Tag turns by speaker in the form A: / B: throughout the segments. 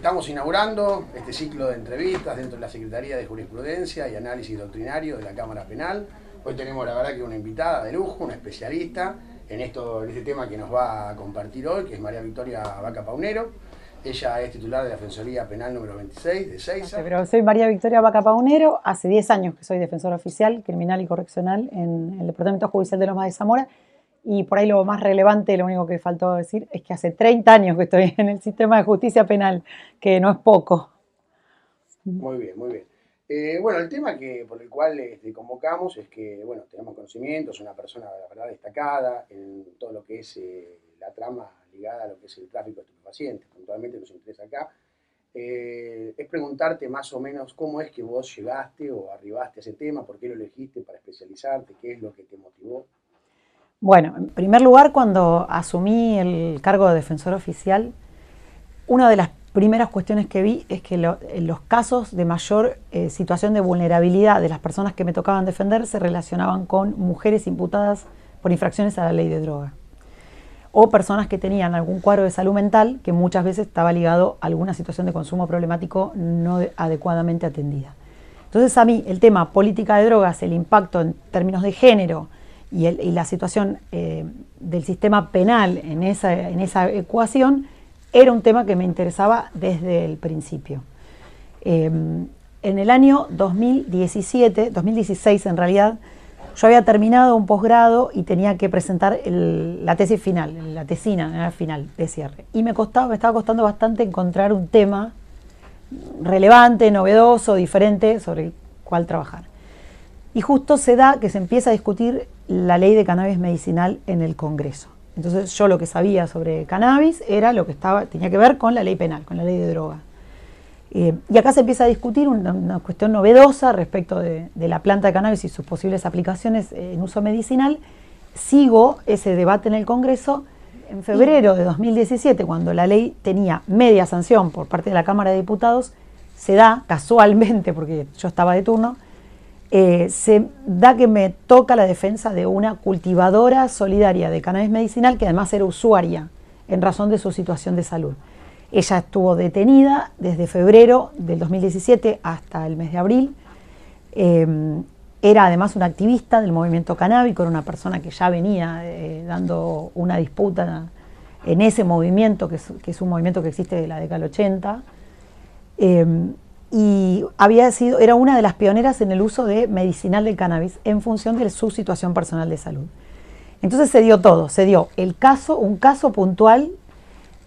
A: Estamos inaugurando este ciclo de entrevistas dentro de la Secretaría de Jurisprudencia y Análisis Doctrinario de la Cámara Penal. Hoy tenemos la verdad que una invitada de lujo, una especialista en este tema que nos va a compartir hoy, que es María Victoria Vaca Paunero. Ella es titular de la Defensoría Penal número 26 de Seiza.
B: Pero soy María Victoria Vaca Paunero, hace 10 años que soy defensora oficial, criminal y correccional en el Departamento Judicial de Lomas de Zamora. Y por ahí lo más relevante, lo único que faltó decir, es que hace 30 años que estoy en el sistema de justicia penal, que no es poco.
A: Muy bien, muy bien. Bueno, el tema por el cual te convocamos es que, bueno, tenemos conocimientos, una persona, la verdad, destacada en todo lo que es la trama ligada a lo que es el tráfico de estupefacientes. Puntualmente nos interesa acá. Es preguntarte más o menos cómo es que vos llegaste o arribaste a ese tema, por qué lo elegiste para especializarte, qué es lo que te motivó.
B: Bueno, en primer lugar, cuando asumí el cargo de defensor oficial, una de las primeras cuestiones que vi es que los casos de mayor situación de vulnerabilidad de las personas que me tocaban defender se relacionaban con mujeres imputadas por infracciones a la ley de droga o personas que tenían algún cuadro de salud mental que muchas veces estaba ligado a alguna situación de consumo problemático no adecuadamente atendida. Entonces a mí el tema política de drogas, el impacto en términos de género y la situación del sistema penal en esa ecuación era un tema que me interesaba desde el principio. En el año 2016 en realidad, yo había terminado un posgrado y tenía que presentar la tesis final, la tesina final de cierre. Y me estaba costando bastante encontrar un tema relevante, novedoso, diferente sobre el cual trabajar. Y justo se da que se empieza a discutir la ley de cannabis medicinal en el Congreso. Entonces yo lo que sabía sobre cannabis era lo que tenía que ver con la ley penal, con la ley de droga. Y acá se empieza a discutir una cuestión novedosa respecto de la planta de cannabis y sus posibles aplicaciones en uso medicinal. Sigo ese debate en el Congreso. En febrero de 2017, cuando la ley tenía media sanción por parte de la Cámara de Diputados, se da casualmente, porque yo estaba de turno, se da que me toca la defensa de una cultivadora solidaria de cannabis medicinal que además era usuaria en razón de su situación de salud. Ella estuvo detenida desde febrero del 2017 hasta el mes de abril. Era además una activista del movimiento canábico, era una persona que ya venía dando una disputa en ese movimiento, que es un movimiento que existe de la década del 80. Y era una de las pioneras en el uso de medicinal del cannabis en función de su situación personal de salud. Entonces se dio todo, se dio un caso puntual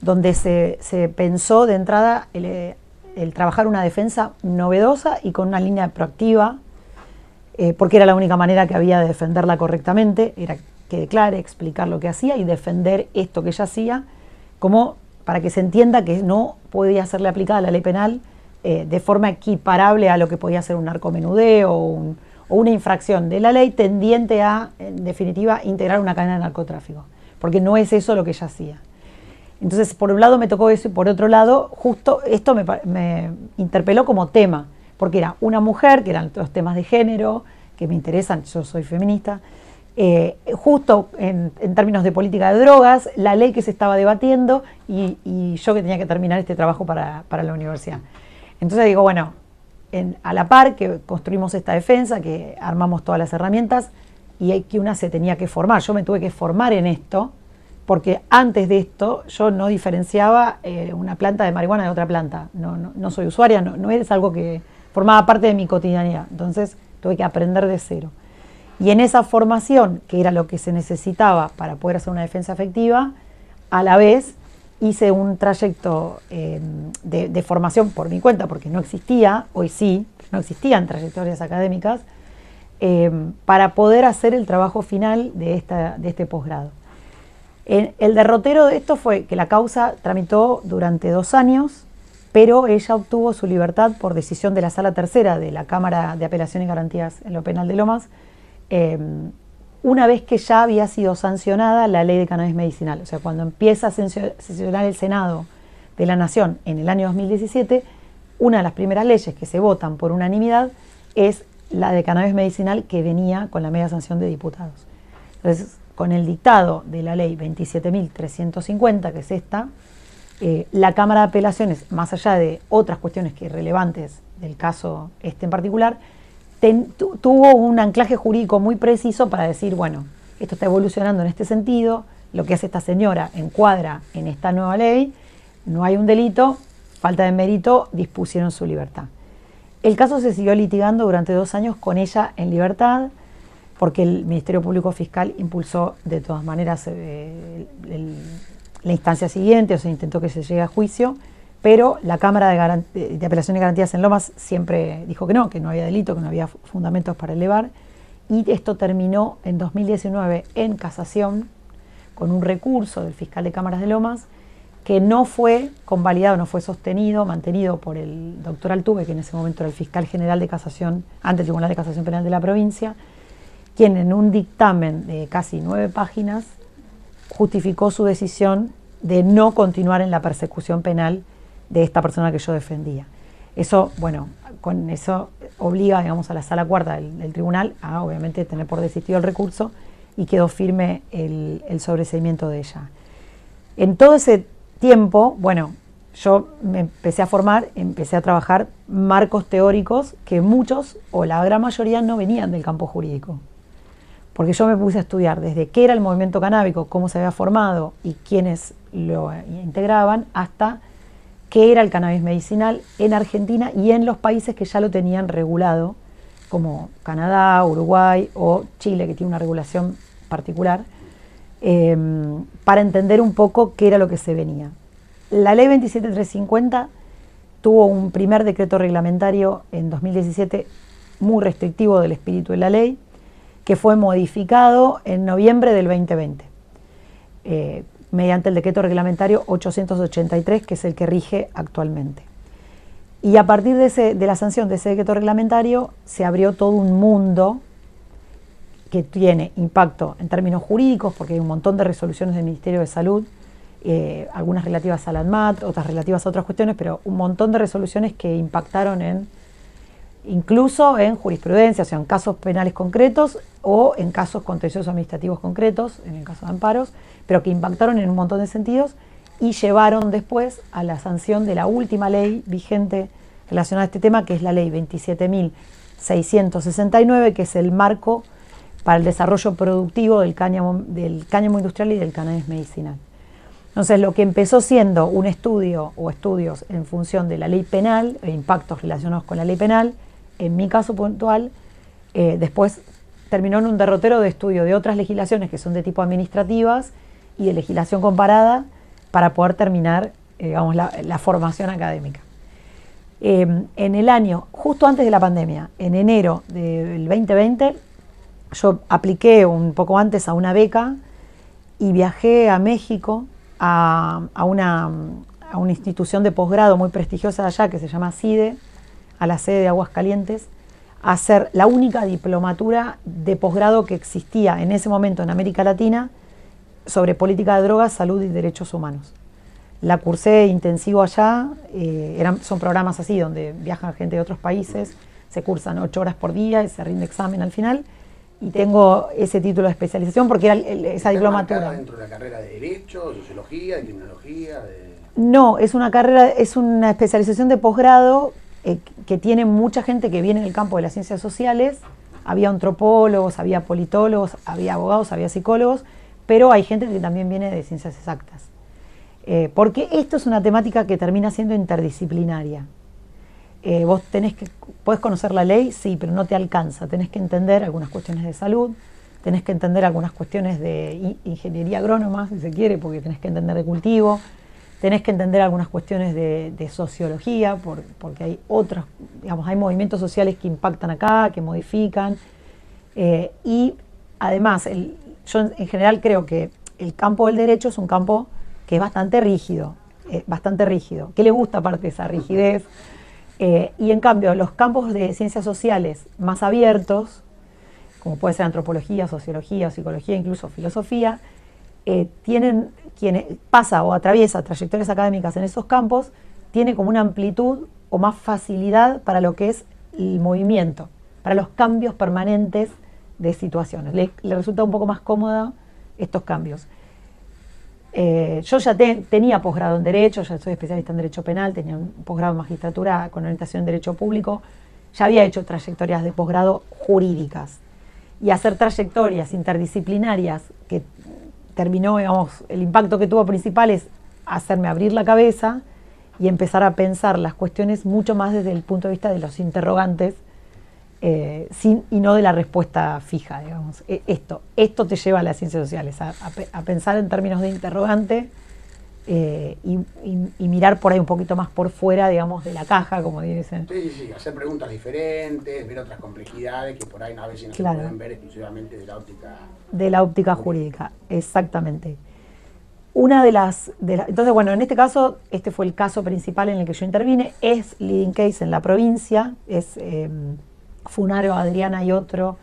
B: donde se pensó de entrada el trabajar una defensa novedosa y con una línea proactiva, porque era la única manera que había de defenderla correctamente, era que declare, explicar lo que hacía y defender esto que ella hacía, como para que se entienda que no podía serle aplicada la ley penal de forma equiparable a lo que podía ser un narcomenudeo o una infracción de la ley tendiente a, en definitiva, integrar una cadena de narcotráfico, porque no es eso lo que ella hacía. Entonces, por un lado me tocó eso y por otro lado, justo esto me interpeló como tema, porque era una mujer, que eran los temas de género, que me interesan, yo soy feminista, justo en términos de política de drogas, la ley que se estaba debatiendo y yo que tenía que terminar este trabajo para la universidad. Entonces digo, bueno, a la par que construimos esta defensa, que armamos todas las herramientas y que una se tenía que formar. Yo me tuve que formar en esto, porque antes de esto yo no diferenciaba una planta de marihuana de otra planta. No soy usuaria, no es algo que formaba parte de mi cotidianidad. Entonces tuve que aprender de cero. Y en esa formación, que era lo que se necesitaba para poder hacer una defensa efectiva, a la vez hice un trayecto de formación por mi cuenta, porque no existía, hoy sí, no existían trayectorias académicas, para poder hacer el trabajo final de este posgrado. El derrotero de esto fue que la causa tramitó durante 2 años, pero ella obtuvo su libertad por decisión de la Sala Tercera de la Cámara de Apelación y Garantías en lo Penal de Lomas, una vez que ya había sido sancionada la ley de cannabis medicinal. O sea, cuando empieza a sesionar el Senado de la Nación en el año 2017, una de las primeras leyes que se votan por unanimidad es la de cannabis medicinal, que venía con la media sanción de diputados. Entonces, con el dictado de la ley 27.350, que es esta, La Cámara de Apelaciones, más allá de otras cuestiones que relevantes del caso en particular, tuvo un anclaje jurídico muy preciso para decir, bueno, esto está evolucionando en este sentido, lo que hace esta señora encuadra en esta nueva ley, no hay un delito, falta de mérito, dispusieron su libertad. El caso se siguió litigando durante 2 años con ella en libertad, porque el Ministerio Público Fiscal impulsó de todas maneras la instancia siguiente, o sea, intentó que se llegue a juicio, pero la Cámara de Apelación y Garantías en Lomas siempre dijo que no había delito, que no había fundamentos para elevar, y esto terminó en 2019 en casación con un recurso del fiscal de Cámaras de Lomas que no fue convalidado, no fue sostenido, mantenido por el doctor Altuve, que en ese momento era el fiscal general de casación ante el Tribunal de Casación Penal de la provincia, quien en un dictamen de casi 9 páginas justificó su decisión de no continuar en la persecución penal de esta persona que yo defendía. Eso, bueno, con eso obliga, digamos, a la sala cuarta del tribunal a, obviamente, tener por desistido el recurso y quedó firme el sobreseimiento de ella. En todo ese tiempo, bueno, yo me empecé a formar, empecé a trabajar marcos teóricos que muchos, o la gran mayoría, no venían del campo jurídico. Porque yo me puse a estudiar desde qué era el movimiento canábico, cómo se había formado y quiénes lo integraban, hasta qué era el cannabis medicinal en Argentina y en los países que ya lo tenían regulado, como Canadá, Uruguay o Chile, que tiene una regulación particular, para entender un poco qué era lo que se venía. La ley 27350 tuvo un primer decreto reglamentario en 2017 muy restrictivo del espíritu de la ley, que fue modificado en noviembre del 2020, mediante el decreto reglamentario 883, que es el que rige actualmente. Y a partir de la sanción de ese decreto reglamentario se abrió todo un mundo que tiene impacto en términos jurídicos, porque hay un montón de resoluciones del Ministerio de Salud, algunas relativas a la ANMAT, otras relativas a otras cuestiones, pero un montón de resoluciones que impactaron incluso en jurisprudencia, o sea, en casos penales concretos o en casos contenciosos administrativos concretos, en el caso de amparos, pero que impactaron en un montón de sentidos y llevaron después a la sanción de la última ley vigente relacionada a este tema, que es la ley 27.669, que es el marco para el desarrollo productivo del cáñamo industrial y del cannabis medicinal. Entonces, lo que empezó siendo un estudio o estudios en función de la ley penal e impactos relacionados con la ley penal, en mi caso puntual, después terminó en un derrotero de estudio de otras legislaciones que son de tipo administrativas y de legislación comparada para poder terminar, digamos, la formación académica. En el año, justo antes de la pandemia, en enero del 2020, yo apliqué un poco antes a una beca y viajé a México a una institución de posgrado muy prestigiosa de allá que se llama CIDE, a la sede de Aguascalientes, a hacer la única diplomatura de posgrado que existía en ese momento en América Latina sobre política de drogas, salud y derechos humanos. La cursé intensivo allá, son programas así donde viajan gente de otros países, se cursan 8 horas por día y se rinde examen al final, y tengo ese título de especialización porque era esa diplomatura.
A: ¿Dentro de la carrera de Derecho, de Sociología, de Criminología?
B: No, es una carrera, es una especialización de posgrado que tiene mucha gente que viene del campo de las ciencias sociales. Había antropólogos, había politólogos, había abogados, había psicólogos, pero hay gente que también viene de ciencias exactas. Porque esto es una temática que termina siendo interdisciplinaria. Vos podés conocer la ley, sí, pero no te alcanza. Tenés que entender algunas cuestiones de salud, tenés que entender algunas cuestiones de ingeniería agrónoma, si se quiere, porque tenés que entender de cultivo, tenés que entender algunas cuestiones de sociología, porque hay otros, digamos, hay movimientos sociales que impactan acá, que modifican. Y además, yo en general creo que el campo del derecho es un campo que es bastante rígido, que le gusta aparte de esa rigidez. Y en cambio, los campos de ciencias sociales más abiertos, como puede ser antropología, sociología, psicología, incluso filosofía, tienen quien pasa o atraviesa trayectorias académicas en esos campos, tiene como una amplitud o más facilidad para lo que es el movimiento, para los cambios permanentes de situaciones. Le resulta un poco más cómoda estos cambios. Yo ya tenía posgrado en Derecho, ya soy especialista en Derecho Penal, tenía un posgrado en Magistratura con orientación en Derecho Público, ya había hecho trayectorias de posgrado jurídicas. Y hacer trayectorias interdisciplinarias que terminó, digamos, el impacto que tuvo principal es hacerme abrir la cabeza y empezar a pensar las cuestiones mucho más desde el punto de vista de los interrogantes y no de la respuesta fija, digamos. Esto te lleva a las ciencias sociales, a pensar en términos de interrogante y mirar por ahí un poquito más por fuera, digamos, de la caja, como dicen.
A: Sí, hacer preguntas diferentes, ver otras complejidades que por ahí a veces no se pueden ver exclusivamente de la óptica.
B: De la óptica jurídica, exactamente. Entonces, bueno, en este caso, este fue el caso principal en el que yo intervine, es leading case en la provincia, es Funaro, Adriana y otro,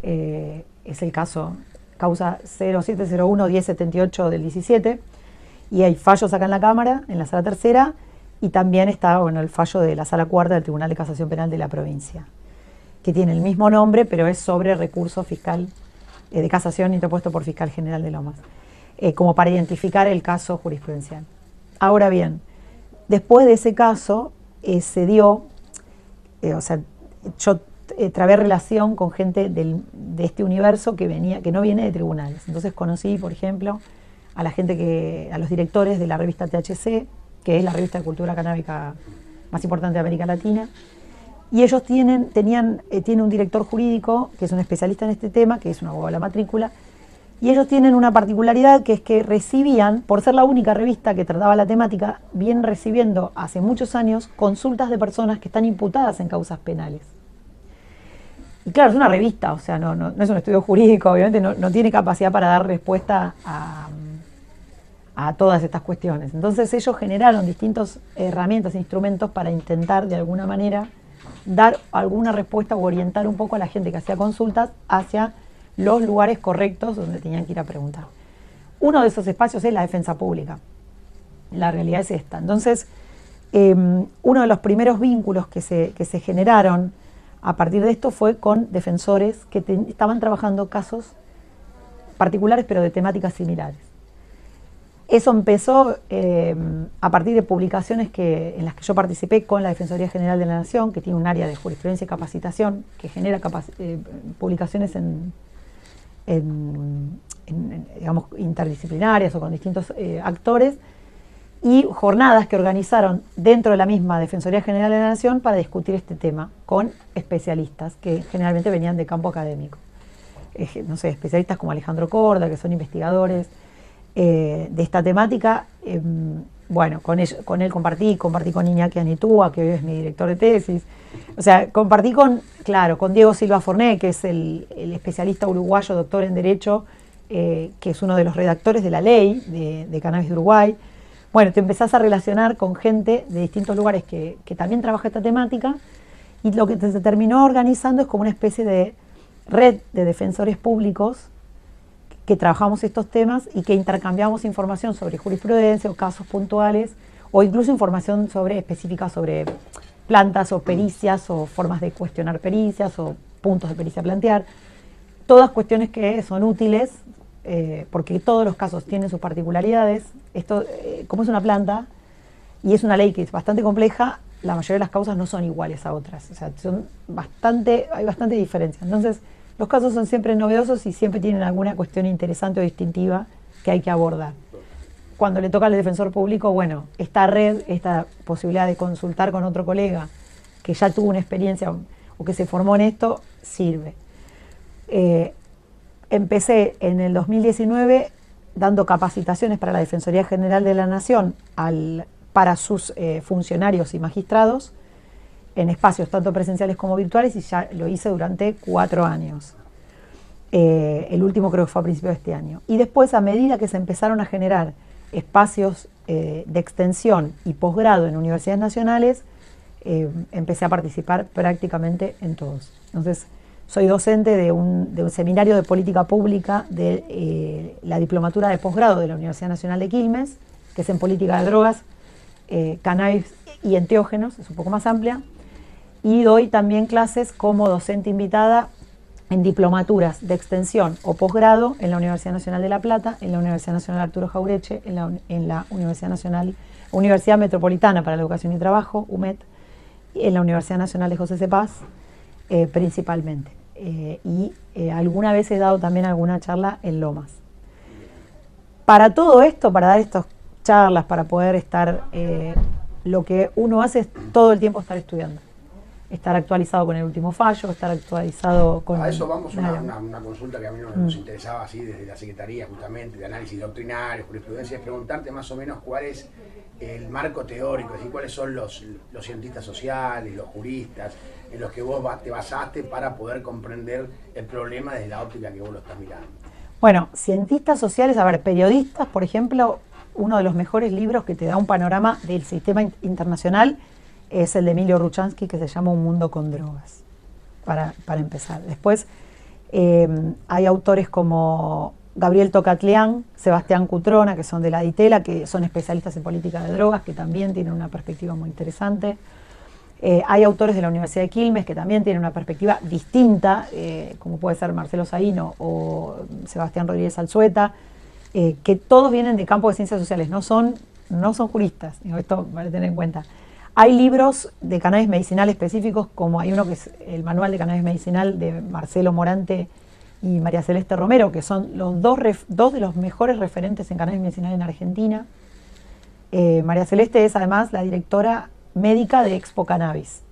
B: es el caso, causa 0701-1078 del 17, y hay fallos acá en la Cámara, en la Sala Tercera, y también está, bueno, el fallo de la Sala Cuarta del Tribunal de Casación Penal de la provincia, que tiene el mismo nombre, pero es sobre recurso fiscal de casación interpuesto por Fiscal General de Lomas, como para identificar el caso jurisprudencial. Ahora bien, después de ese caso se dio, yo trabé relación con gente de este universo que no viene de tribunales. Entonces conocí, por ejemplo, a los directores de la revista THC, que es la revista de cultura canábica más importante de América Latina, y ellos tienen un director jurídico que es un especialista en este tema, que es un abogado de la matrícula, y ellos tienen una particularidad que es que recibían, por ser la única revista que trataba la temática, vienen recibiendo hace muchos años consultas de personas que están imputadas en causas penales. Y claro, es una revista, o sea, no es un estudio jurídico, obviamente no tiene capacidad para dar respuesta a todas estas cuestiones. Entonces ellos generaron distintas herramientas e instrumentos para intentar de alguna manera dar alguna respuesta o orientar un poco a la gente que hacía consultas hacia los lugares correctos donde tenían que ir a preguntar. Uno de esos espacios es la defensa pública. La realidad es esta. Entonces, uno de los primeros vínculos que se generaron a partir de esto fue con defensores que estaban trabajando casos particulares pero de temáticas similares. Eso empezó a partir de publicaciones en las que yo participé con la Defensoría General de la Nación, que tiene un área de jurisprudencia y capacitación, que genera publicaciones digamos, interdisciplinarias o con distintos actores, y jornadas que organizaron dentro de la misma Defensoría General de la Nación para discutir este tema con especialistas que generalmente venían de campo académico. No sé, especialistas como Alejandro Corda, que son investigadores de esta temática. Bueno, con él compartí con Iñaki Anitúa, que hoy es mi director de tesis. O sea, compartí con Diego Silva Forné, que es el especialista uruguayo, doctor en Derecho, que es uno de los redactores de la ley de cannabis de Uruguay. Bueno, te empezás a relacionar con gente de distintos lugares que también trabaja esta temática, y lo que se terminó organizando es como una especie de red de defensores públicos que trabajamos estos temas y que intercambiamos información sobre jurisprudencia o casos puntuales, o incluso información específica sobre plantas o pericias o formas de cuestionar pericias o puntos de pericia a plantear. Todas cuestiones que son útiles porque todos los casos tienen sus particularidades. Esto, como es una planta y es una ley que es bastante compleja, la mayoría de las causas no son iguales a otras. O sea, hay bastante diferencia. Entonces, los casos son siempre novedosos y siempre tienen alguna cuestión interesante o distintiva que hay que abordar. Cuando le toca al defensor público, bueno, esta red, esta posibilidad de consultar con otro colega que ya tuvo una experiencia o que se formó en esto, sirve. Empecé en el 2019 dando capacitaciones para la Defensoría General de la Nación para sus funcionarios y magistrados en espacios tanto presenciales como virtuales, y ya lo hice durante 4 años. El último creo que fue a principios de este año. Y después, a medida que se empezaron a generar espacios de extensión y posgrado en universidades nacionales, empecé a participar prácticamente en todos. Entonces, soy docente de un seminario de política pública de la diplomatura de posgrado de la Universidad Nacional de Quilmes, que es en política de drogas, cannabis y enteógenos, es un poco más amplia, y doy también clases como docente invitada en diplomaturas de extensión o posgrado en la Universidad Nacional de La Plata, en la Universidad Nacional Arturo Jaureche, en la Universidad Metropolitana para la Educación y Trabajo, UMET, en la Universidad Nacional de José C. Paz, principalmente. Alguna vez he dado también alguna charla en Lomas. Para todo esto, para dar estas charlas, para poder estar, lo que uno hace es todo el tiempo estar estudiando. Estar actualizado con el último fallo, estar actualizado con...
A: A eso vamos, una consulta que a mí nos interesaba así desde la Secretaría justamente de Análisis Doctrinario, Jurisprudencia, es preguntarte más o menos cuál es el marco teórico, es decir, cuáles son los cientistas sociales, los juristas, en los que vos te basaste para poder comprender el problema desde la óptica que vos lo estás mirando.
B: Bueno, cientistas sociales, a ver, periodistas, por ejemplo, uno de los mejores libros que te da un panorama del sistema internacional es el de Emilio Ruchansky, que se llama Un mundo con drogas, para empezar. Después hay autores como Gabriel Tocatlián, Sebastián Cutrona, que son de la DITELA, que son especialistas en política de drogas, que también tienen una perspectiva muy interesante. Hay autores de la Universidad de Quilmes que también tienen una perspectiva distinta, como puede ser Marcelo Saíno o Sebastián Rodríguez Alzueta, que todos vienen de campo de ciencias sociales, no son juristas, esto vale tener en cuenta. Hay libros de cannabis medicinal específicos, como hay uno que es el Manual de Cannabis Medicinal de Marcelo Morante y María Celeste Romero, que son los dos de los mejores referentes en cannabis medicinal en Argentina. María Celeste es además la directora médica de Expo Cannabis.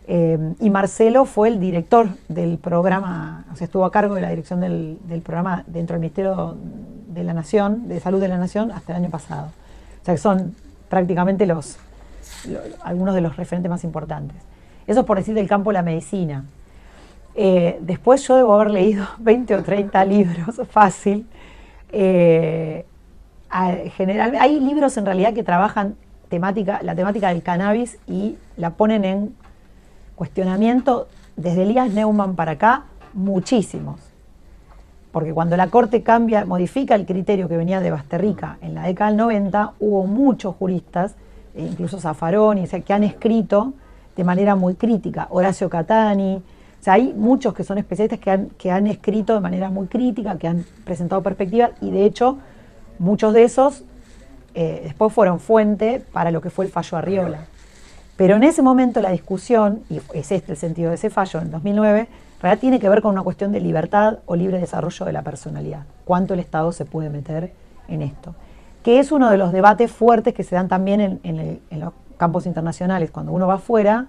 B: Y Marcelo fue el director del programa, o sea, estuvo a cargo de la dirección del programa dentro del Ministerio de la Nación, de Salud de la Nación, hasta el año pasado. O sea, que son prácticamente algunos de los referentes más importantes. Eso es por decir del campo de la medicina. Después yo debo haber leído 20 o 30 libros, fácil. Generalmente, hay libros en realidad que trabajan la temática del cannabis y la ponen en cuestionamiento desde Elías Neumann para acá, muchísimos. Porque cuando la Corte modifica el criterio que venía de Basterrica en la década del 90, hubo muchos juristas, incluso Zaffaroni, que han escrito de manera muy crítica. Horacio Catani, o sea, hay muchos que son especialistas que han escrito de manera muy crítica, que han presentado perspectivas, y de hecho muchos de esos después fueron fuente para lo que fue el fallo Arriola. Pero en ese momento la discusión, y es este el sentido de ese fallo en 2009, en realidad tiene que ver con una cuestión de libertad o libre desarrollo de la personalidad. ¿Cuánto el Estado se puede meter en esto? Que es uno de los debates fuertes que se dan también en los campos internacionales. Cuando uno va afuera,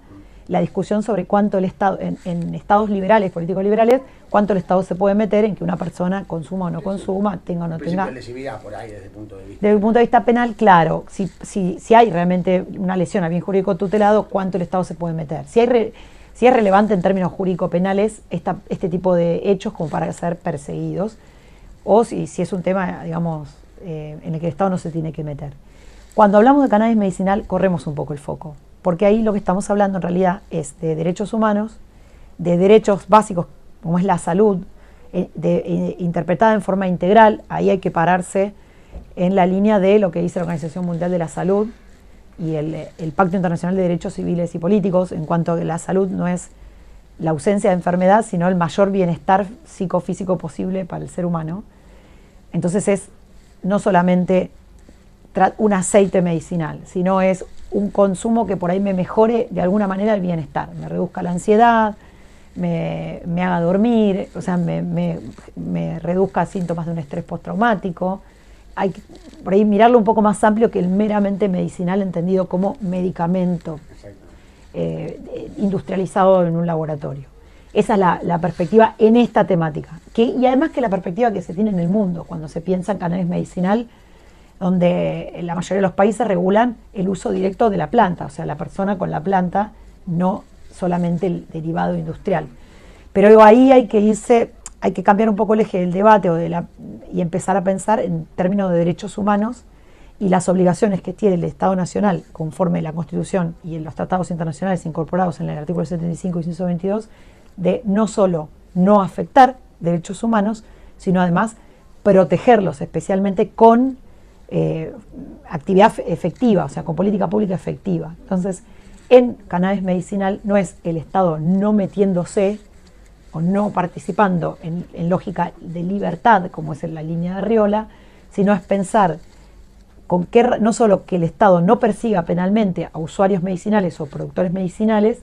B: la discusión sobre cuánto el Estado, en estados liberales, políticos liberales, cuánto el Estado se puede meter en que una persona consuma o no consuma, tenga o no tenga.
A: Lesividad por ahí desde el punto de vista.
B: Desde el punto de vista penal, claro, si hay realmente una lesión a bien jurídico tutelado, cuánto el Estado se puede meter. Si es relevante en términos jurídico-penales este tipo de hechos como para ser perseguidos, o si es un tema, digamos, en el que el Estado no se tiene que meter. Cuando hablamos de cannabis medicinal, corremos un poco el foco, porque ahí lo que estamos hablando en realidad es de derechos humanos, de derechos básicos como es la salud, interpretada en forma integral. Ahí hay que pararse en la línea de lo que dice la Organización Mundial de la Salud y el Pacto Internacional de Derechos Civiles y Políticos, en cuanto a que la salud no es la ausencia de enfermedad, sino el mayor bienestar psicofísico posible para el ser humano. Entonces es no solamente un aceite medicinal, sino es un consumo que por ahí me mejore de alguna manera el bienestar, me reduzca la ansiedad, me haga dormir, o sea, me reduzca síntomas de un estrés postraumático. Hay que por ahí mirarlo un poco más amplio que el meramente medicinal entendido como medicamento industrializado en un laboratorio. Esa es la perspectiva en esta temática. Y además que la perspectiva que se tiene en el mundo, cuando se piensa en cannabis medicinal, donde la mayoría de los países regulan el uso directo de la planta, o sea, la persona con la planta, no solamente el derivado industrial. Pero ahí hay que cambiar un poco el eje del debate y empezar a pensar en términos de derechos humanos y las obligaciones que tiene el Estado Nacional, conforme la Constitución y en los tratados internacionales incorporados en el artículo 75 y 122, de no solo no afectar derechos humanos, sino además protegerlos, especialmente con actividad efectiva, o sea, con política pública efectiva. Entonces, en cannabis medicinal no es el Estado no metiéndose o no participando en lógica de libertad, como es en la línea de Arriola, sino es pensar con qué, no solo que el Estado no persiga penalmente a usuarios medicinales o productores medicinales,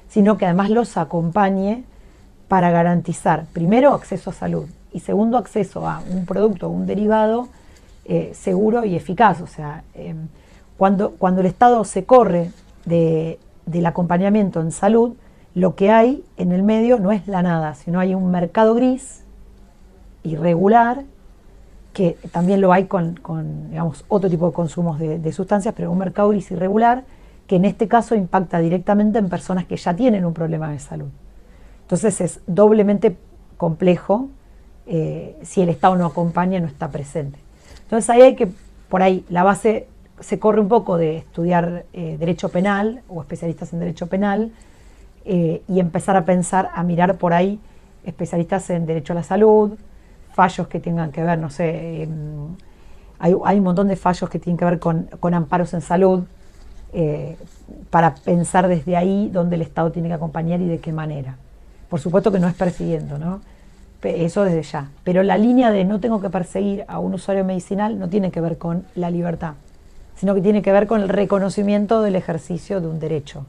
B: sino que además los acompañe para garantizar, primero, acceso a salud y segundo, acceso a un producto o un derivado seguro y eficaz. O sea, cuando el Estado se corre del acompañamiento en salud, lo que hay en el medio no es la nada, sino hay un mercado gris, irregular, que también lo hay con digamos, otro tipo de consumos de sustancias, pero un mercado gris irregular que en este caso impacta directamente en personas que ya tienen un problema de salud. Entonces es doblemente complejo si el Estado no acompaña, no está presente. Entonces ahí hay que, por ahí, la base se corre un poco de estudiar derecho penal o especialistas en derecho penal y empezar a pensar, a mirar por ahí especialistas en derecho a la salud, fallos que tengan que ver, no sé, hay un montón de fallos que tienen que ver con amparos en salud, para pensar desde ahí dónde el Estado tiene que acompañar y de qué manera. Por supuesto que no es persiguiendo, ¿no? Eso desde ya. Pero la línea de no tengo que perseguir a un usuario medicinal no tiene que ver con la libertad, sino que tiene que ver con el reconocimiento del ejercicio de un derecho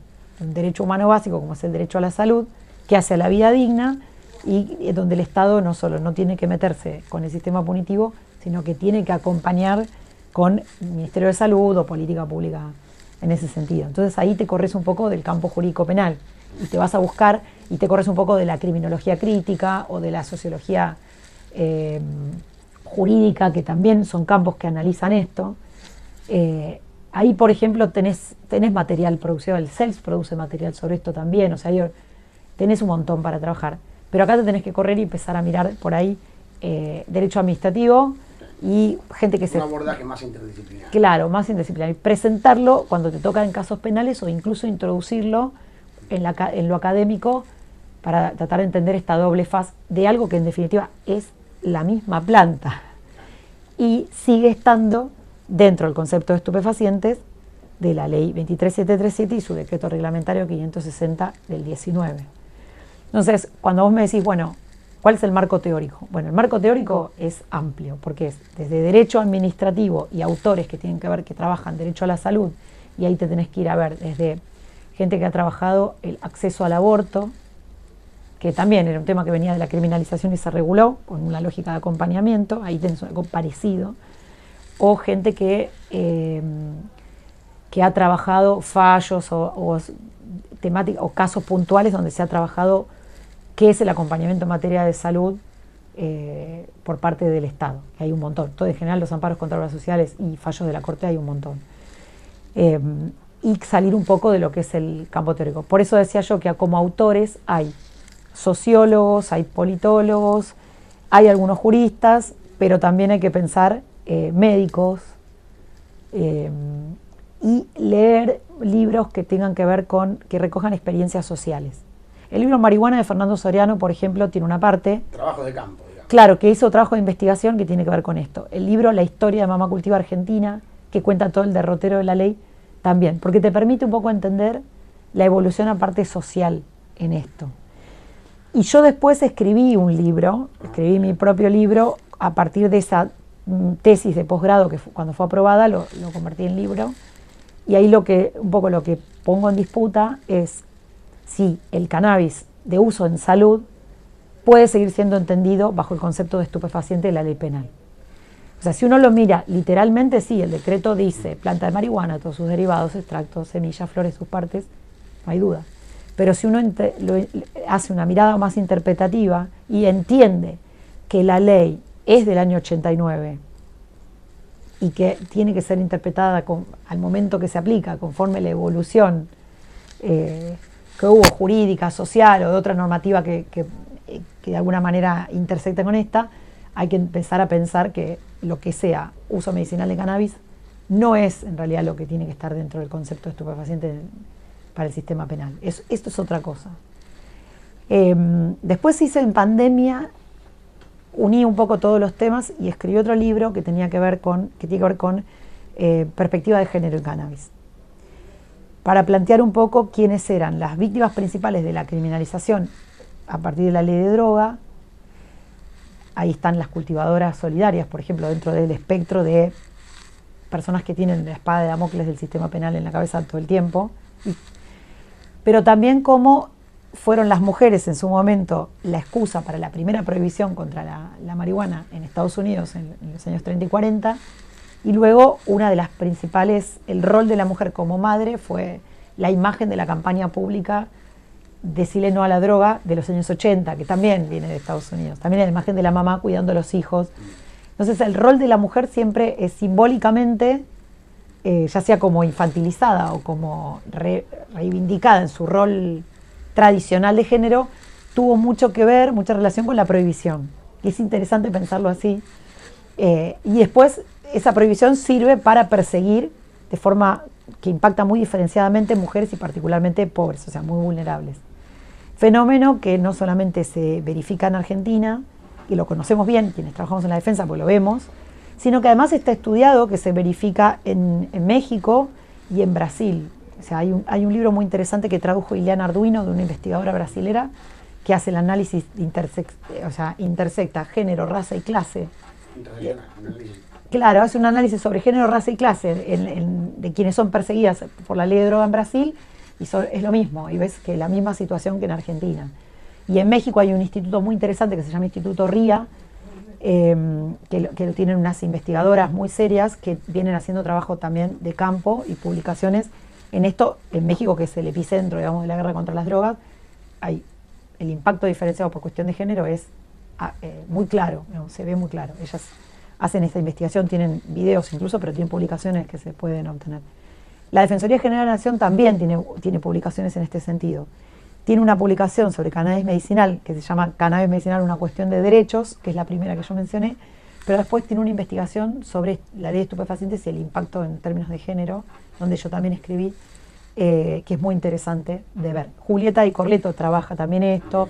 B: humano básico, como es el derecho a la salud, que hace a la vida digna y donde el Estado no solo no tiene que meterse con el sistema punitivo, sino que tiene que acompañar con el Ministerio de Salud o política pública en ese sentido. Entonces ahí te corres un poco del campo jurídico penal y te vas a buscar y te corres un poco de la criminología crítica o de la sociología jurídica, que también son campos que analizan esto. Ahí, por ejemplo, tenés material producido, el CELS produce material sobre esto también, o sea, tenés un montón para trabajar. Pero acá te tenés que correr y empezar a mirar por ahí derecho administrativo y gente que
A: un abordaje más interdisciplinario.
B: Claro, más interdisciplinario. Presentarlo cuando te toca en casos penales o incluso introducirlo en lo académico para tratar de entender esta doble faz de algo que en definitiva es la misma planta y sigue estando dentro del concepto de estupefacientes de la ley 23737 y su decreto reglamentario 560 del 19. Entonces, cuando vos me decís, bueno, ¿cuál es el marco teórico? Bueno, el marco teórico es amplio, porque es desde derecho administrativo y autores que tienen que ver, que trabajan derecho a la salud, y ahí te tenés que ir a ver desde gente que ha trabajado el acceso al aborto, que también era un tema que venía de la criminalización y se reguló con una lógica de acompañamiento, ahí tenés algo parecido, o gente que ha trabajado fallos o casos puntuales donde se ha trabajado qué es el acompañamiento en materia de salud por parte del Estado, que hay un montón. Todo en general los amparos contra obras sociales y fallos de la Corte hay un montón. Y salir un poco de lo que es el campo teórico. Por eso decía yo que como autores hay sociólogos, hay politólogos, hay algunos juristas, pero también hay que pensar médicos y leer libros que tengan que ver con, que recojan experiencias sociales. El libro Marihuana de Fernando Soriano, por ejemplo, tiene una parte...
A: Trabajo de campo, digamos.
B: Claro, que hizo trabajo de investigación que tiene que ver con esto. El libro La historia de Mamá Cultiva Argentina, que cuenta todo el derrotero de la ley, también, porque te permite un poco entender la evolución aparte social en esto. Y yo después escribí un libro, escribí mi propio libro a partir de esa tesis de posgrado que cuando fue aprobada lo convertí en libro, y ahí un poco lo que pongo en disputa es si el cannabis de uso en salud puede seguir siendo entendido bajo el concepto de estupefaciente de la ley penal. O sea, si uno lo mira literalmente, sí, el decreto dice planta de marihuana, todos sus derivados, extractos, semillas, flores, sus partes, no hay duda. Pero si uno hace una mirada más interpretativa y entiende que la ley es del año 89 y que tiene que ser interpretada al momento que se aplica, conforme la evolución que hubo jurídica, social o de otra normativa que de alguna manera intersecta con esta, hay que empezar a pensar que lo que sea uso medicinal de cannabis no es en realidad lo que tiene que estar dentro del concepto de estupefaciente para el sistema penal. Esto es otra cosa. Después hice en pandemia, uní un poco todos los temas y escribí otro libro que tiene que ver con perspectiva de género en cannabis, para plantear un poco quiénes eran las víctimas principales de la criminalización a partir de la ley de droga. Ahí están las cultivadoras solidarias, por ejemplo, dentro del espectro de personas que tienen la espada de Damocles del sistema penal en la cabeza todo el tiempo. Pero también cómo fueron las mujeres en su momento la excusa para la primera prohibición contra la marihuana en Estados Unidos en los años 30 y 40, y luego una de las principales, el rol de la mujer como madre fue la imagen de la campaña pública Decile no a la droga de los años 80, que también viene de Estados Unidos, también la imagen de la mamá cuidando a los hijos. Entonces el rol de la mujer siempre es simbólicamente, ya sea como infantilizada o como reivindicada en su rol tradicional de género, tuvo mucho que ver, mucha relación con la prohibición. Y es interesante pensarlo así. Y después esa prohibición sirve para perseguir de forma que impacta muy diferenciadamente mujeres y particularmente pobres, o sea, muy vulnerables. Fenómeno que no solamente se verifica en Argentina, y lo conocemos bien quienes trabajamos en la defensa, pues lo vemos, sino que además está estudiado que se verifica en México y en Brasil. O sea, hay un libro muy interesante que tradujo Ileana Arduino, de una investigadora brasilera, que hace el análisis, intersecta género, raza y clase. Claro, hace un análisis sobre género, raza y clase de quienes son perseguidas por la ley de droga en Brasil, y es lo mismo, y ves que la misma situación que en Argentina. Y en México hay un instituto muy interesante que se llama Instituto RIA, que tienen unas investigadoras muy serias que vienen haciendo trabajo también de campo y publicaciones en esto. En México, que es el epicentro, digamos, de la guerra contra las drogas, el impacto diferenciado por cuestión de género es muy claro, digamos, se ve muy claro. Ellas hacen esta investigación, tienen videos incluso, pero tienen publicaciones que se pueden obtener. La Defensoría General de la Nación también tiene publicaciones en este sentido. Tiene una publicación sobre cannabis medicinal que se llama Cannabis Medicinal, una cuestión de derechos, que es la primera que yo mencioné, pero después tiene una investigación sobre la ley de estupefacientes y el impacto en términos de género, donde yo también escribí, que es muy interesante de ver. Julieta Di Corleto trabaja también esto,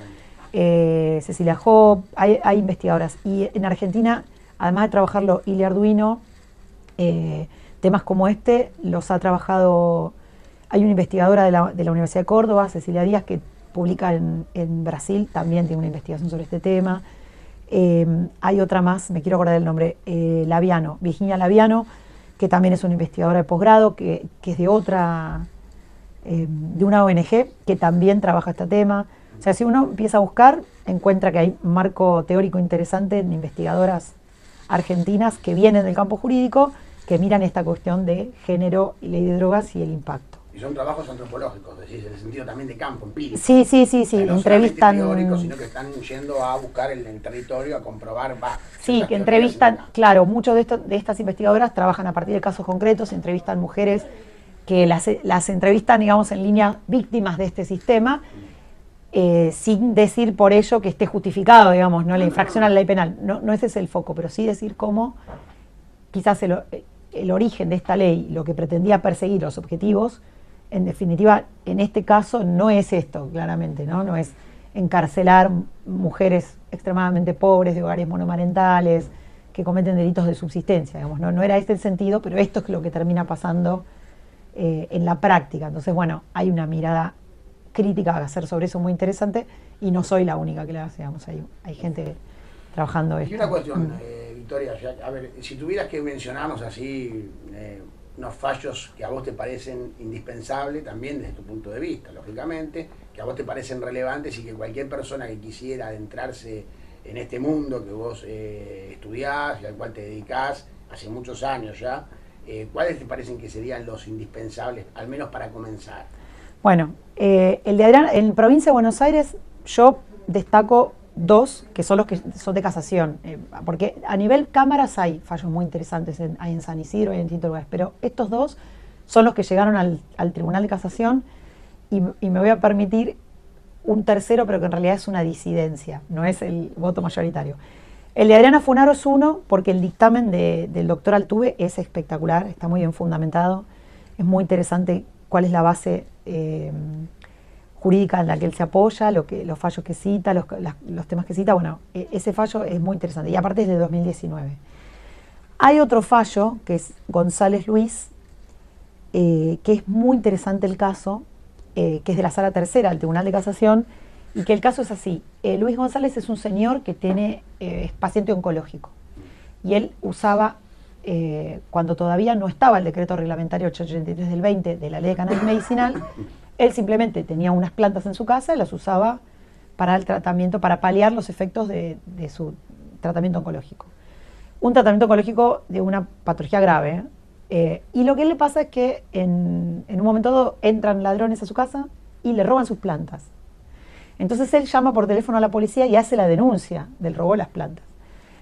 B: Cecilia Hopp, hay investigadoras. Y en Argentina, además de trabajarlo Ilia Arduino, temas como este los ha trabajado. Hay una investigadora de la Universidad de Córdoba, Cecilia Díaz, que publica en Brasil, también tiene una investigación sobre este tema. Hay otra más, me quiero acordar del nombre, Laviano, Virginia Laviano, que también es una investigadora de posgrado, que es de una ONG que también trabaja este tema. O sea, si uno empieza a buscar, encuentra que hay un marco teórico interesante en investigadoras argentinas que vienen del campo jurídico, que miran esta cuestión de género y ley de drogas y el impacto.
A: Y son trabajos antropológicos, decís, en el sentido también de campo, empírico.
B: Sí, no
A: entrevistan teóricos, sino que están yendo a buscar el territorio, a comprobar.
B: Sí, que entrevistan, claro, muchos de estas investigadoras trabajan a partir de casos concretos, entrevistan mujeres que las entrevistan, digamos, en línea víctimas de este sistema, sin decir por ello que esté justificado, digamos, no la infracción a la ley penal. No ese es el foco, pero sí decir cómo quizás el origen de esta ley, lo que pretendía perseguir, los objetivos, en definitiva, en este caso no es esto, claramente, no es encarcelar mujeres extremadamente pobres, de hogares monomarentales, que cometen delitos de subsistencia, digamos, no era este el sentido, pero esto es lo que termina pasando en la práctica. Entonces, bueno, hay una mirada crítica a hacer sobre eso muy interesante, y no soy la única que la hace, digamos, hay gente trabajando esto.
A: Y una cuestión, Victoria, a ver, si tuvieras que mencionarnos así unos fallos que a vos te parecen indispensables, también desde tu punto de vista, lógicamente, que a vos te parecen relevantes y que cualquier persona que quisiera adentrarse en este mundo que vos estudiás y al cual te dedicás hace muchos años ya, ¿cuáles te parecen que serían los indispensables, al menos para comenzar?
B: Bueno, el de Adrián, en provincia de Buenos Aires, yo destaco dos, que son los que son de casación, porque a nivel cámaras hay fallos muy interesantes, hay en San Isidro y en distintos lugares, pero estos dos son los que llegaron al Tribunal de Casación, y me voy a permitir un tercero, pero que en realidad es una disidencia, no es el voto mayoritario. El de Adriana Funaro es uno, porque el dictamen del doctor Altuve es espectacular, está muy bien fundamentado, es muy interesante cuál es la base jurídica en la que él se apoya, los fallos que cita, los temas que cita. Bueno, ese fallo es muy interesante, y aparte es de 2019. Hay otro fallo, que es González Luis, que es muy interesante el caso, que es de la Sala Tercera del Tribunal de Casación, y que el caso es así. Luis González es un señor que es paciente oncológico. Y él usaba, cuando todavía no estaba el decreto reglamentario 883 del 20 de la ley de cannabis medicinal, él simplemente tenía unas plantas en su casa y las usaba para el tratamiento, para paliar los efectos de su tratamiento oncológico. Un tratamiento oncológico de una patología grave. Y lo que le pasa es que en un momento dado entran ladrones a su casa y le roban sus plantas. Entonces él llama por teléfono a la policía y hace la denuncia del robo de las plantas.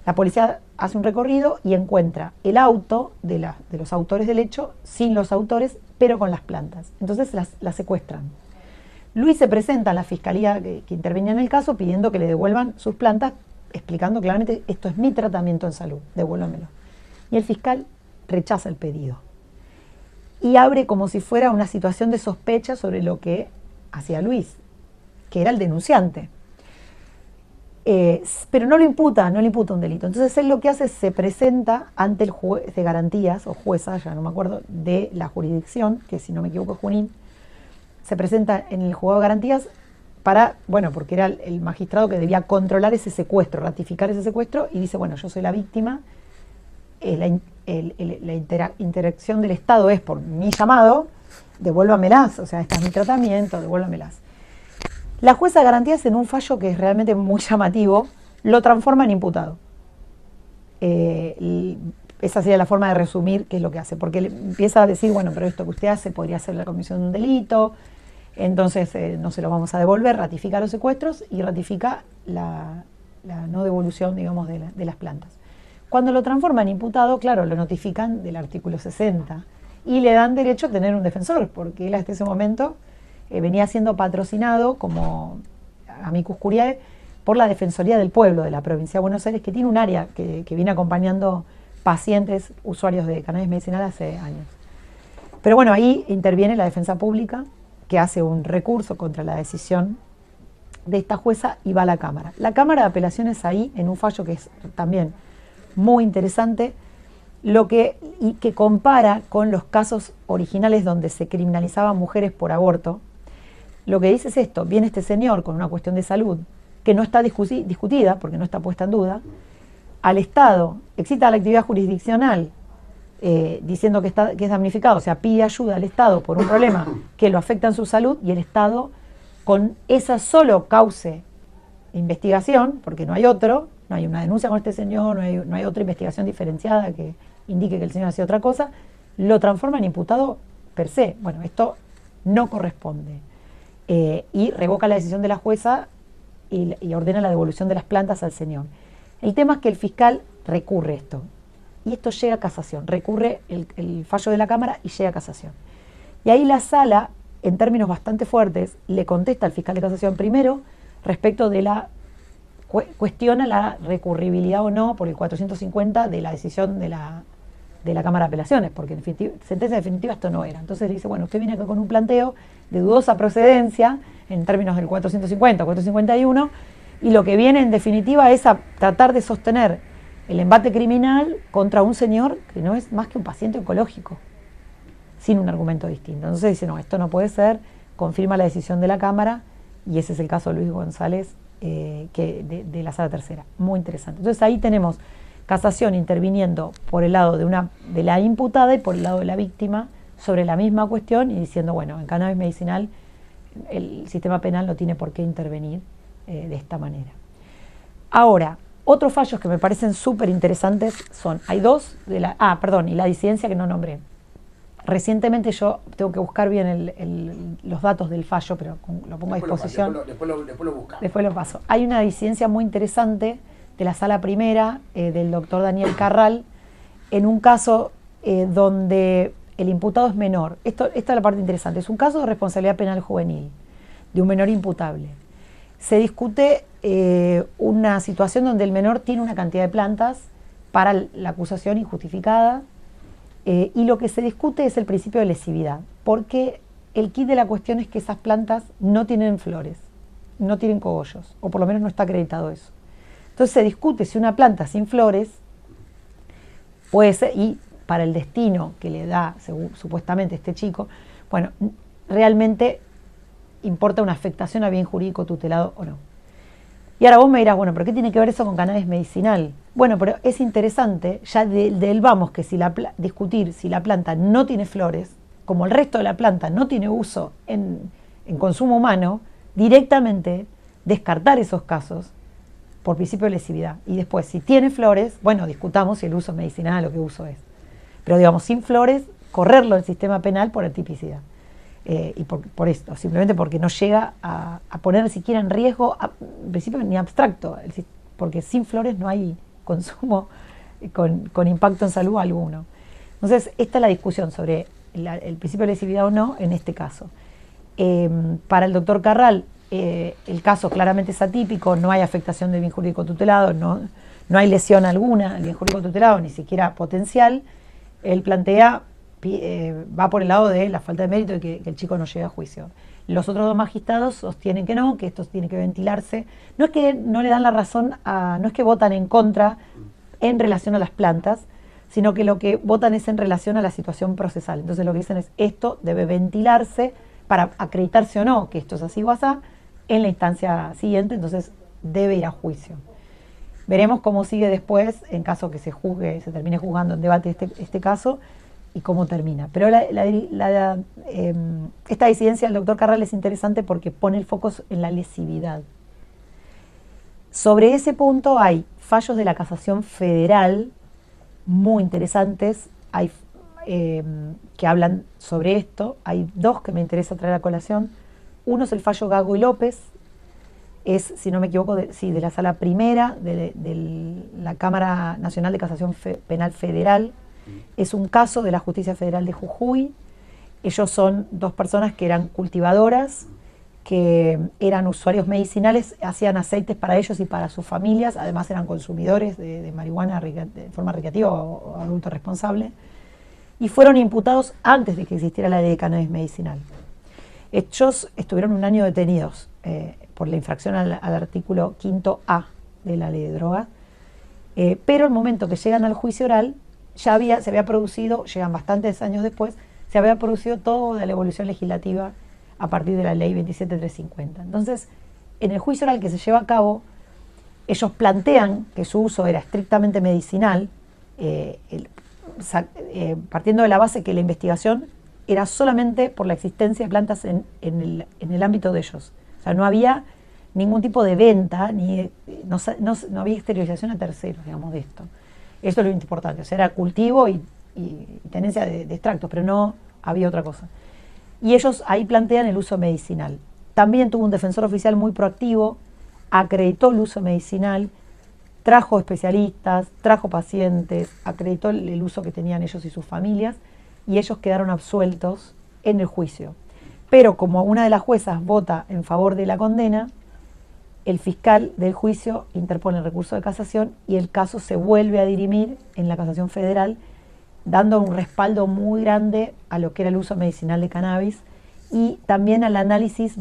B: La policía hace un recorrido y encuentra el auto de los autores del hecho, sin los autores, pero con las plantas. Entonces las secuestran. Luis se presenta a la fiscalía que intervenía en el caso pidiendo que le devuelvan sus plantas, explicando claramente: esto es mi tratamiento en salud, devuélvamelo. Y el fiscal rechaza el pedido y abre como si fuera una situación de sospecha sobre lo que hacía Luis, que era el denunciante. Pero no le imputa un delito. Entonces él lo que hace es se presenta ante el juez de garantías, o jueza, ya no me acuerdo, de la jurisdicción, que si no me equivoco es Junín, se presenta en el juzgado de garantías porque era el magistrado que debía controlar ese secuestro, ratificar ese secuestro, y dice: bueno, yo soy la víctima, la interacción del Estado es por mi llamado, devuélvamelas, o sea, este es mi tratamiento, devuélvamelas. La jueza de garantías, en un fallo que es realmente muy llamativo, lo transforma en imputado. Esa sería la forma de resumir qué es lo que hace, porque le empieza a decir: bueno, pero esto que usted hace podría ser la comisión de un delito, entonces no se lo vamos a devolver, ratifica los secuestros y ratifica la no devolución, digamos, de las plantas. Cuando lo transforman en imputado, claro, lo notifican del artículo 60 y le dan derecho a tener un defensor, porque él hasta ese momento venía siendo patrocinado como amicus curiae por la Defensoría del Pueblo de la provincia de Buenos Aires, que tiene un área que viene acompañando pacientes, usuarios de cannabis medicinal hace años. Pero bueno, ahí interviene la defensa pública, que hace un recurso contra la decisión de esta jueza y va a la Cámara. La Cámara de Apelaciones ahí, en un fallo que es también muy interesante, y que compara con los casos originales donde se criminalizaban mujeres por aborto, lo que dice es esto: viene este señor con una cuestión de salud que no está discutida, porque no está puesta en duda, al Estado excita la actividad jurisdiccional diciendo que es damnificado, o sea, pide ayuda al Estado por un problema que lo afecta en su salud, y el Estado, con esa solo cauce de investigación, porque no hay una denuncia con este señor, no hay otra investigación diferenciada que indique que el señor hacía otra cosa, lo transforma en imputado per se. Bueno, esto no corresponde. Y revoca la decisión de la jueza y ordena la devolución de las plantas al señor. El tema es que el fiscal recurre esto, y esto llega a casación, recurre el fallo de la Cámara y llega a casación. Y ahí la sala, en términos bastante fuertes, le contesta al fiscal de casación primero respecto de cuestiona la recurribilidad o no por el 450 de la decisión de la Cámara de Apelaciones, porque en sentencia definitiva esto no era. Entonces le dice: bueno, usted viene acá con un planteo de dudosa procedencia en términos del 450 o 451, y lo que viene en definitiva es a tratar de sostener el embate criminal contra un señor que no es más que un paciente oncológico, sin un argumento distinto. Entonces dice: no, esto no puede ser, confirma la decisión de la Cámara, y ese es el caso de Luis González, de la Sala Tercera. Muy interesante. Entonces ahí tenemos casación interviniendo por el lado de la imputada y por el lado de la víctima sobre la misma cuestión, y diciendo: bueno, en cannabis medicinal el sistema penal no tiene por qué intervenir de esta manera. Ahora, otros fallos que me parecen súper interesantes hay dos, y la disidencia que no nombré. Recientemente, yo tengo que buscar bien los datos del fallo, pero lo pongo a disposición.
A: Después lo buscamos.
B: Después lo paso. Hay una disidencia muy interesante de la Sala Primera, del doctor Daniel Carral, en un caso donde el imputado es menor. Esta es la parte interesante. Es un caso de responsabilidad penal juvenil, de un menor imputable. Se discute una situación donde el menor tiene una cantidad de plantas para la acusación injustificada, y lo que se discute es el principio de lesividad, porque el quid de la cuestión es que esas plantas no tienen flores, no tienen cogollos, o por lo menos no está acreditado eso. Entonces se discute si una planta sin flores puede ser, y para el destino que le da supuestamente este chico, bueno, realmente importa una afectación a bien jurídico tutelado o no. Y ahora vos me dirás, bueno, ¿pero qué tiene que ver eso con cannabis medicinal? Bueno, pero es interesante, ya del vamos, que si discutir si la planta no tiene flores, como el resto de la planta no tiene uso en consumo humano, directamente descartar esos casos por principio de lesividad. Y después, si tiene flores, bueno, discutamos si el uso es medicinal o qué uso es. Pero digamos, sin flores, correrlo del sistema penal por atipicidad. Y por esto, simplemente porque no llega a poner siquiera en riesgo, en principio ni abstracto, porque sin flores no hay consumo con impacto en salud alguno. Entonces, esta es la discusión sobre el principio de lesividad o no en este caso. Para el doctor Carral, el caso claramente es atípico, no hay afectación del bien jurídico tutelado, no hay lesión alguna del bien jurídico tutelado, ni siquiera potencial. Él plantea, va por el lado de la falta de mérito y que el chico no llegue a juicio. Los otros dos magistrados sostienen que no, que esto tiene que ventilarse. No es que no le dan la razón, no es que votan en contra en relación a las plantas, sino que lo que votan es en relación a la situación procesal. Entonces lo que dicen es, esto debe ventilarse para acreditarse o no que esto es así o asá en la instancia siguiente, entonces debe ir a juicio. Veremos cómo sigue después, en caso que se termine juzgando en debate este caso, y cómo termina. Pero esta disidencia del doctor Carral es interesante porque pone el foco en la lesividad. Sobre ese punto hay fallos de la Casación Federal muy interesantes, hay que hablan sobre esto. Hay dos que me interesa traer a colación. Uno es el fallo Gago y López, es, si no me equivoco, de la Sala Primera de la Cámara Nacional de Casación Penal Federal. Es un caso de la Justicia Federal de Jujuy. Ellos son dos personas que eran cultivadoras, que eran usuarios medicinales, hacían aceites para ellos y para sus familias, además eran consumidores de marihuana de forma recreativa o adulto responsable, y fueron imputados antes de que existiera la ley de cannabis medicinal. Ellos estuvieron un año detenidos por la infracción al artículo 5A de la ley de drogas, pero el momento que llegan al juicio oral, se había producido, llegan bastantes años después, se había producido toda la evolución legislativa a partir de la ley 27350. Entonces, en el juicio oral que se lleva a cabo, ellos plantean que su uso era estrictamente medicinal, partiendo de la base que la investigación era solamente por la existencia de plantas en el ámbito de ellos. O sea, no había ningún tipo de venta, no había exteriorización a terceros, digamos, de esto. Eso es lo importante, o sea, era cultivo y tenencia de extractos, pero no había otra cosa. Y ellos ahí plantean el uso medicinal. También tuvo un defensor oficial muy proactivo, acreditó el uso medicinal, trajo especialistas, trajo pacientes, acreditó el uso que tenían ellos y sus familias, y ellos quedaron absueltos en el juicio. Pero como una de las juezas vota en favor de la condena, el fiscal del juicio interpone el recurso de casación y el caso se vuelve a dirimir en la Casación Federal, dando un respaldo muy grande a lo que era el uso medicinal de cannabis y también al análisis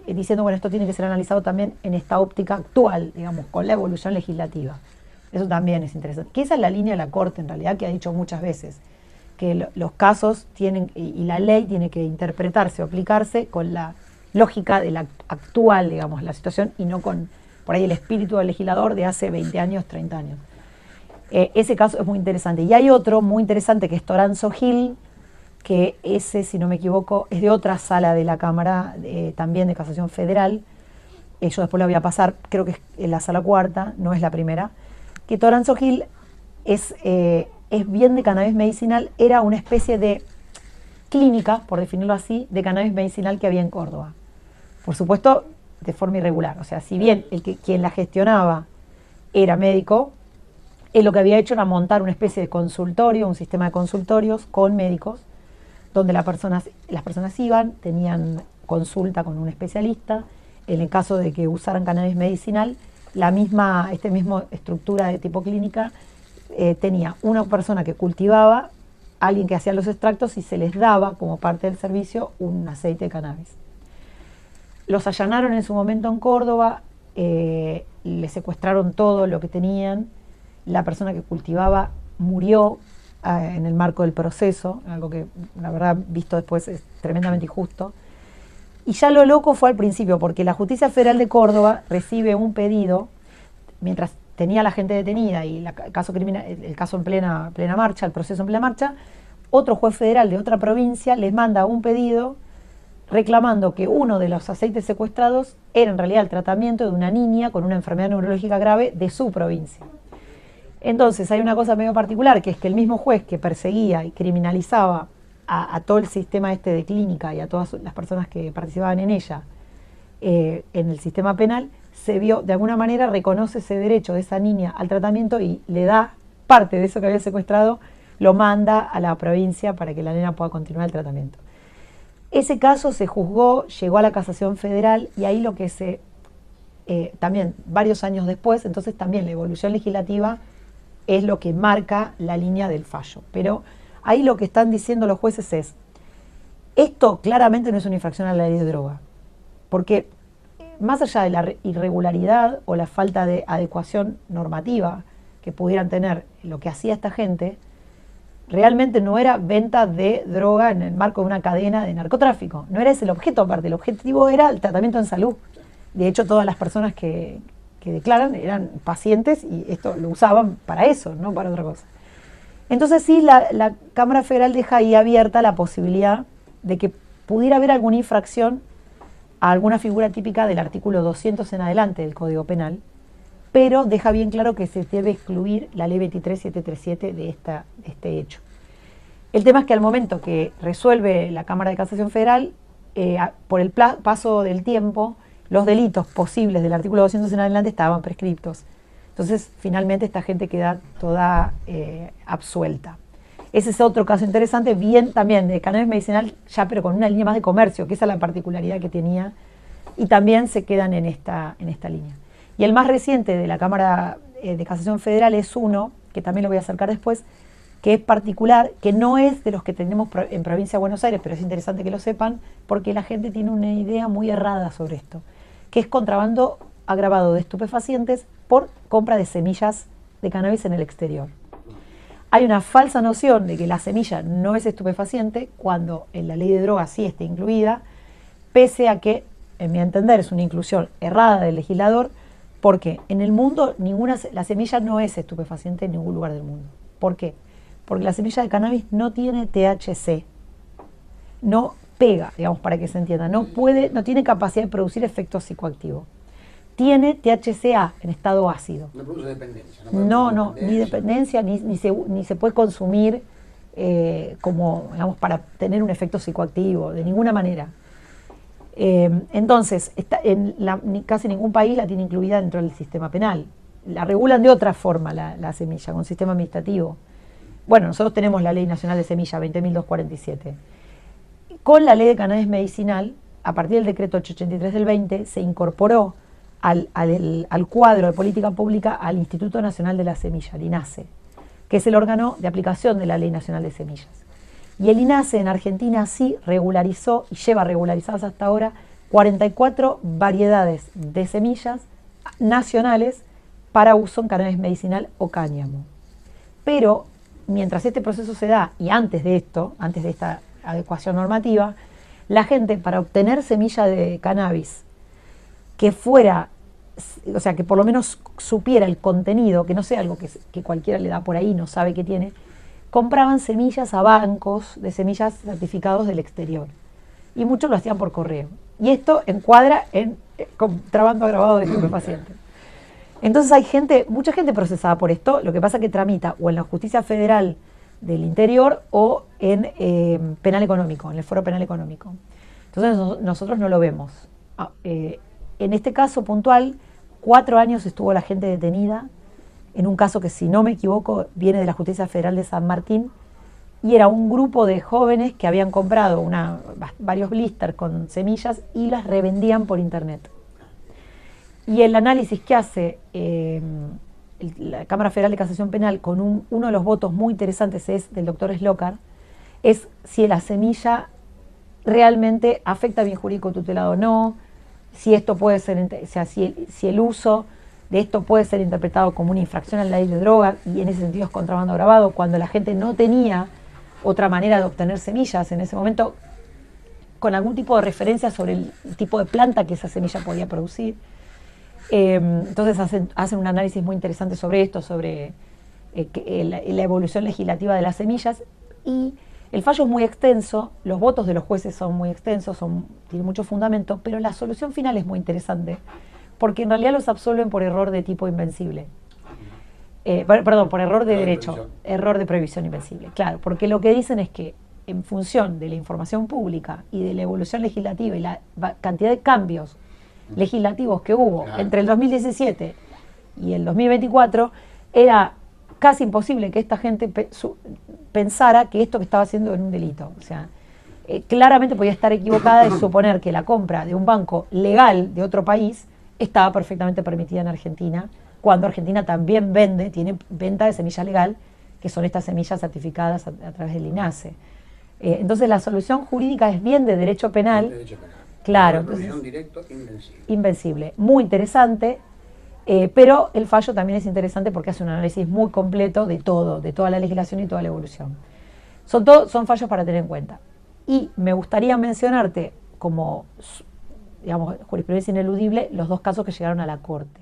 B: diciendo, bueno, esto tiene que ser analizado también en esta óptica actual, digamos, con la evolución legislativa. Eso también es interesante. Que esa es la línea de la Corte, en realidad, que ha dicho muchas veces, que los casos tienen, y la ley tiene que interpretarse o aplicarse con la lógica de la actual, digamos, la situación, y no con, por ahí, el espíritu del legislador de hace 20 años, 30 años. Ese caso es muy interesante. Y hay otro muy interesante que es Toranzo Gil, que ese, si no me equivoco, es de otra sala de la Cámara, también de Casación Federal. Yo después lo voy a pasar, creo que es en la sala cuarta, no es la primera. Que Toranzo Gil es bien de cannabis medicinal, era una especie de clínica, por definirlo así, de cannabis medicinal que había en Córdoba. Por supuesto, de forma irregular. O sea, si bien quien la gestionaba era médico, él lo que había hecho era montar una especie de consultorio, un sistema de consultorios con médicos, donde las personas iban, tenían consulta con un especialista. En el caso de que usaran cannabis medicinal, misma estructura de tipo clínica tenía una persona que cultivaba, alguien que hacía los extractos y se les daba como parte del servicio un aceite de cannabis. Los allanaron en su momento en Córdoba, les secuestraron todo lo que tenían. La persona que cultivaba murió en el marco del proceso, algo que la verdad visto después es tremendamente injusto. Y ya lo loco fue al principio, porque la Justicia Federal de Córdoba recibe un pedido, mientras tenía a la gente detenida y el caso en plena marcha, el proceso en plena marcha, otro juez federal de otra provincia les manda un pedido reclamando que uno de los aceites secuestrados era en realidad el tratamiento de una niña con una enfermedad neurológica grave de su provincia. Entonces hay una cosa medio particular, que es que el mismo juez que perseguía y criminalizaba a todo el sistema este de clínica y a todas las personas que participaban en ella, en el sistema penal, se vio, de alguna manera reconoce ese derecho de esa niña al tratamiento y le da parte de eso que había secuestrado, lo manda a la provincia para que la nena pueda continuar el tratamiento. Ese caso se juzgó, llegó a la Casación Federal y ahí lo que también varios años después, entonces también la evolución legislativa es lo que marca la línea del fallo. Pero ahí lo que están diciendo los jueces es, esto claramente no es una infracción a la ley de droga, porque más allá de la irregularidad o la falta de adecuación normativa que pudieran tener lo que hacía esta gente, realmente no era venta de droga en el marco de una cadena de narcotráfico. No era ese el objeto, aparte. El objetivo era el tratamiento en salud. De hecho, todas las personas que declaran eran pacientes y esto lo usaban para eso, no para otra cosa. Entonces sí, la Cámara Federal deja ahí abierta la posibilidad de que pudiera haber alguna infracción a alguna figura típica del artículo 200 en adelante del Código Penal, pero deja bien claro que se debe excluir la ley 23737 de este hecho. El tema es que al momento que resuelve la Cámara de Casación Federal, por el paso del tiempo, los delitos posibles del artículo 200 en adelante estaban prescriptos. Entonces, finalmente esta gente queda toda absuelta. Ese es otro caso interesante, bien también de cannabis medicinal, ya pero con una línea más de comercio, que esa es la particularidad que tenía, y también se quedan en esta línea. Y el más reciente de la Cámara de Casación Federal es uno, que también lo voy a acercar después, que es particular, que no es de los que tenemos en Provincia de Buenos Aires, pero es interesante que lo sepan, porque la gente tiene una idea muy errada sobre esto, que es contrabando agravado de estupefacientes por compra de semillas de cannabis en el exterior. Hay una falsa noción de que la semilla no es estupefaciente, cuando en la ley de drogas sí está incluida, pese a que, en mi entender, es una inclusión errada del legislador, porque en el mundo la semilla no es estupefaciente en ningún lugar del mundo. ¿Por qué? Porque la semilla de cannabis no tiene THC, no pega, digamos, para que se entienda, no tiene capacidad de producir efectos psicoactivos. Tiene THCA en estado ácido.
A: No produce dependencia.
B: Ni dependencia, ni se puede consumir como, digamos, para tener un efecto psicoactivo, de ninguna manera. Entonces, casi ningún país la tiene incluida dentro del sistema penal. La regulan de otra forma la semilla, con sistema administrativo. Bueno, nosotros tenemos la Ley Nacional de Semilla, 20.247. Con la Ley de Cannabis Medicinal, a partir del decreto 883 del 20, se incorporó al cuadro de política pública al Instituto Nacional de la Semilla, el INASE, que es el órgano de aplicación de la Ley Nacional de Semillas. Y el INASE en Argentina sí regularizó, y lleva regularizadas hasta ahora, 44 variedades de semillas nacionales para uso en cannabis medicinal o cáñamo. Pero mientras este proceso se da, y antes de esta adecuación normativa, la gente, para obtener semilla de cannabis que fuera, o sea, que por lo menos supiera el contenido, que no sea algo que cualquiera le da por ahí, no sabe qué tiene, compraban semillas a bancos de semillas certificados del exterior. Y muchos lo hacían por correo. Y esto encuadra en contrabando agravado de estupefacientes. Entonces hay mucha gente procesada por esto, lo que pasa es que tramita o en la Justicia Federal del Interior o en penal económico, en el Foro Penal Económico. Entonces nosotros no lo vemos. En este caso puntual, 4 años estuvo la gente detenida, en un caso que, si no me equivoco, viene de la Justicia Federal de San Martín, y era un grupo de jóvenes que habían comprado varios blisters con semillas y las revendían por internet. Y el análisis que hace la Cámara Federal de Casación Penal con uno de los votos muy interesantes es del doctor Slocar, es si la semilla realmente afecta al bien jurídico tutelado o no, si esto puede ser, o sea, si el uso de esto puede ser interpretado como una infracción a la ley de droga, y en ese sentido es contrabando agravado, cuando la gente no tenía otra manera de obtener semillas. En ese momento con algún tipo de referencia sobre el tipo de planta que esa semilla podía producir. Entonces hacen un análisis muy interesante sobre esto, sobre la evolución legislativa de las semillas, y el fallo es muy extenso, los votos de los jueces son muy extensos, tienen mucho fundamento, pero la solución final es muy interesante, porque en realidad los absolven por error de tipo invencible. Perdón, por error de derecho, error de prohibición invencible, claro, porque lo que dicen es que en función de la información pública y de la evolución legislativa y la cantidad de cambios legislativos que hubo entre el 2017 y el 2024, era casi imposible que esta gente pensara que esto que estaba haciendo era un delito. O sea, claramente podía estar equivocada de suponer que la compra de un banco legal de otro país estaba perfectamente permitida en Argentina, cuando Argentina también tiene venta de semilla legal, que son estas semillas certificadas a través del INASE. Entonces la solución jurídica es bien de derecho penal.
A: De derecho penal.
B: Claro.
A: Entonces, directo, invencible.
B: Invencible. Muy interesante, pero el fallo también es interesante porque hace un análisis muy completo de todo, de toda la legislación y toda la evolución. Son fallos para tener en cuenta. Y me gustaría mencionarte como, digamos, jurisprudencia ineludible, los dos casos que llegaron a la Corte.